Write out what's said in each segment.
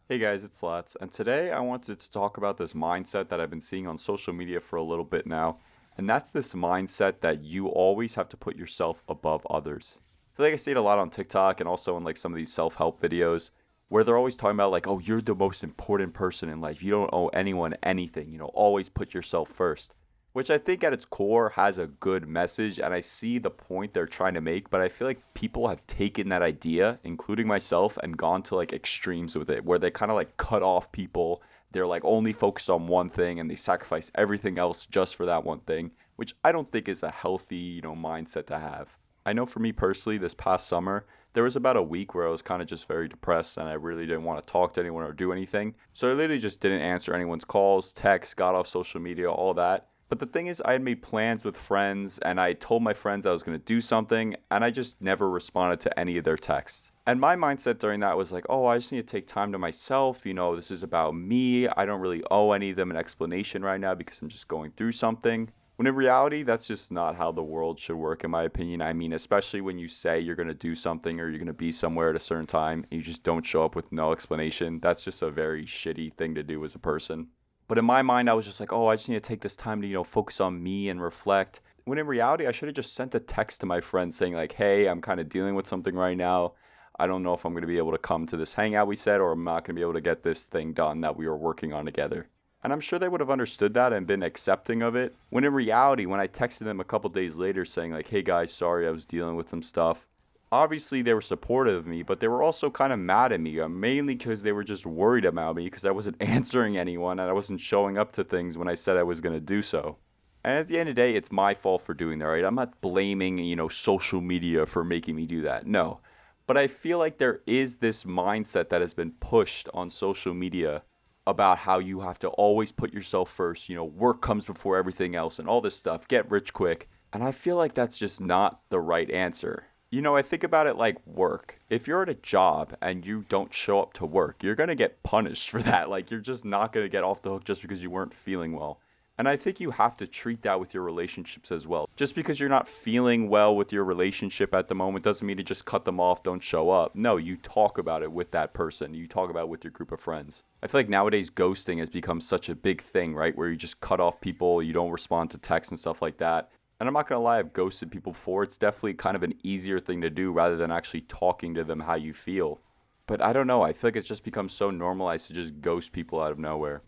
Hey guys, it's Lats, and today I wanted to talk about this mindset that I've been seeing on social media for a little bit now, and that's this mindset that you always have to put yourself above others. I feel like I see it a lot on TikTok and also in like some of these self-help videos where they're always talking about like, oh, you're the most important person in life. You don't owe anyone anything, always put yourself first, which I think at its core has a good message, and I see the point they're trying to make, but I feel like people have taken that idea, including myself, and gone to like extremes with it, where they kind of like cut off people. They're like only focused on one thing and they sacrifice everything else just for that one thing, which I don't think is a healthy, mindset to have. I know for me personally, this past summer, there was about a week where I was kind of just very depressed and I really didn't want to talk to anyone or do anything. So I literally just didn't answer anyone's calls, texts, got off social media, all that. But the thing is, I had made plans with friends and I told my friends I was going to do something and I just never responded to any of their texts. And my mindset during that was like, oh, I just need to take time to myself. This is about me. I don't really owe any of them an explanation right now because I'm just going through something. When in reality, that's just not how the world should work, in my opinion. I mean, especially when you say you're going to do something or you're going to be somewhere at a certain time and you just don't show up with no explanation. That's just a very shitty thing to do as a person. But in my mind, I was just like, oh, I just need to take this time to, focus on me and reflect. When in reality, I should have just sent a text to my friend saying, like, hey, I'm kind of dealing with something right now. I don't know if I'm going to be able to come to this hangout we said, or I'm not going to be able to get this thing done that we were working on together. And I'm sure they would have understood that and been accepting of it. When in reality, when I texted them a couple days later saying, like, hey guys, sorry, I was dealing with some stuff, obviously they were supportive of me, but they were also kind of mad at me, mainly because they were just worried about me because I wasn't answering anyone and I wasn't showing up to things when I said I was going to do so. And at the end of the day, it's my fault for doing that, right? I'm not blaming, social media for making me do that. No. But I feel like there is this mindset that has been pushed on social media about how you have to always put yourself first, work comes before everything else and all this stuff, get rich quick. And I feel like that's just not the right answer. I think about it like work. If you're at a job and you don't show up to work, you're going to get punished for that. Like, you're just not going to get off the hook just because you weren't feeling well. And I think you have to treat that with your relationships as well. Just because you're not feeling well with your relationship at the moment doesn't mean to just cut them off, don't show up. No, you talk about it with that person. You talk about it with your group of friends. I feel like nowadays ghosting has become such a big thing, right? Where you just cut off people, you don't respond to texts and stuff like that. And I'm not going to lie, I've ghosted people before. It's definitely kind of an easier thing to do rather than actually talking to them how you feel. But I don't know. I feel like it's just become so normalized to just ghost people out of nowhere.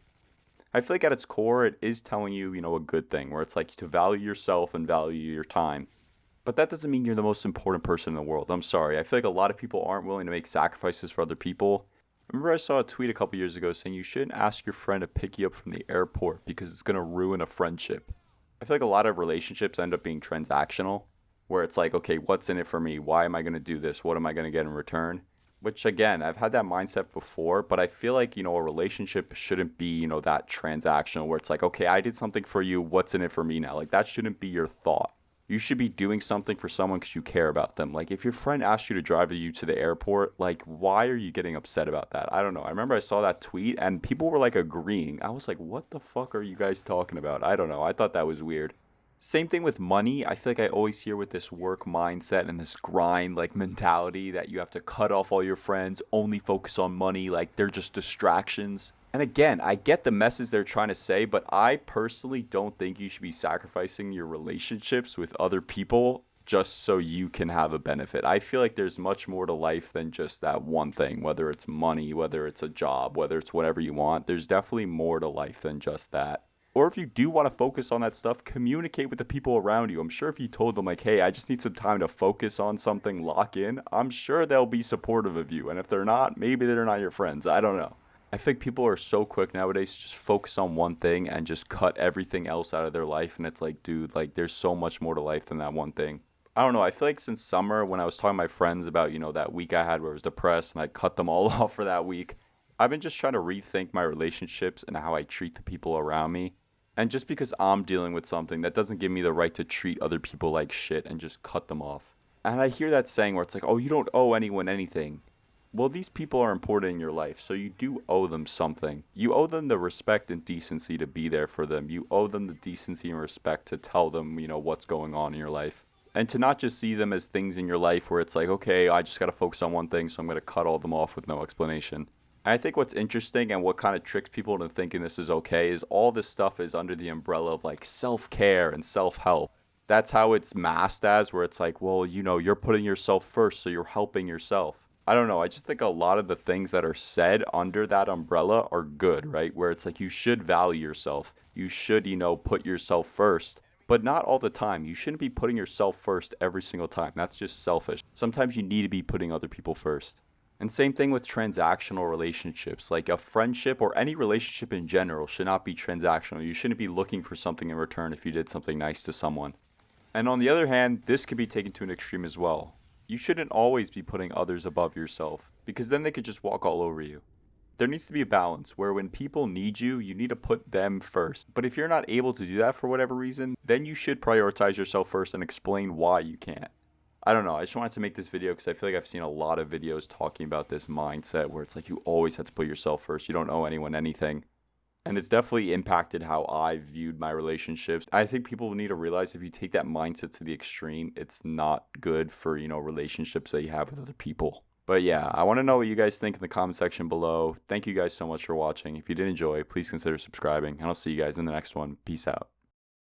I feel like at its core, it is telling you, a good thing where it's like to value yourself and value your time. But that doesn't mean you're the most important person in the world. I'm sorry. I feel like a lot of people aren't willing to make sacrifices for other people. Remember, I saw a tweet a couple years ago saying you shouldn't ask your friend to pick you up from the airport because it's going to ruin a friendship. I feel like a lot of relationships end up being transactional, where it's like, okay, what's in it for me? Why am I going to do this? What am I going to get in return? Which, again, I've had that mindset before, but I feel like, a relationship shouldn't be, that transactional where it's like, okay, I did something for you. What's in it for me now? Like, that shouldn't be your thought. You should be doing something for someone because you care about them. Like, if your friend asks you to drive you to the airport, like, why are you getting upset about that? I don't know. I remember I saw that tweet and people were like agreeing. I was like, what the fuck are you guys talking about? I don't know. I thought that was weird. Same thing with money. I feel like I always hear with this work mindset and this grind like mentality that you have to cut off all your friends, only focus on money, like they're just distractions. And again, I get the message they're trying to say, but I personally don't think you should be sacrificing your relationships with other people just so you can have a benefit. I feel like there's much more to life than just that one thing, whether it's money, whether it's a job, whether it's whatever you want. There's definitely more to life than just that. Or if you do want to focus on that stuff, communicate with the people around you. I'm sure if you told them, like, hey, I just need some time to focus on something, lock in, I'm sure they'll be supportive of you. And if they're not, maybe they're not your friends. I don't know. I think people are so quick nowadays to just focus on one thing and just cut everything else out of their life. And it's like, dude, like, there's so much more to life than that one thing. I don't know. I feel like since summer, when I was talking to my friends about, that week I had where I was depressed and I cut them all off for that week, I've been just trying to rethink my relationships and how I treat the people around me. And just because I'm dealing with something, that doesn't give me the right to treat other people like shit and just cut them off. And I hear that saying where it's like, oh, you don't owe anyone anything. Well, these people are important in your life, so you do owe them something. You owe them the respect and decency to be there for them. You owe them the decency and respect to tell them, what's going on in your life. And to not just see them as things in your life where it's like, okay, I just got to focus on one thing, so I'm going to cut all them off with no explanation. I think what's interesting and what kind of tricks people into thinking this is okay is all this stuff is under the umbrella of like self care and self help. That's how it's masked as, where it's like, well, you're putting yourself first, so you're helping yourself. I don't know. I just think a lot of the things that are said under that umbrella are good, right? Where it's like you should value yourself. You should, put yourself first, but not all the time. You shouldn't be putting yourself first every single time. That's just selfish. Sometimes you need to be putting other people first. And same thing with transactional relationships. Like a friendship or any relationship in general should not be transactional. You shouldn't be looking for something in return if you did something nice to someone. And on the other hand, this could be taken to an extreme as well. You shouldn't always be putting others above yourself, because then they could just walk all over you. There needs to be a balance where when people need you, you need to put them first. But if you're not able to do that for whatever reason, then you should prioritize yourself first and explain why you can't. I don't know. I just wanted to make this video because I feel like I've seen a lot of videos talking about this mindset where it's like you always have to put yourself first. You don't owe anyone anything. And it's definitely impacted how I viewed my relationships. I think people need to realize if you take that mindset to the extreme, it's not good for, relationships that you have with other people. But yeah, I want to know what you guys think in the comment section below. Thank you guys so much for watching. If you did enjoy, please consider subscribing, and I'll see you guys in the next one. Peace out.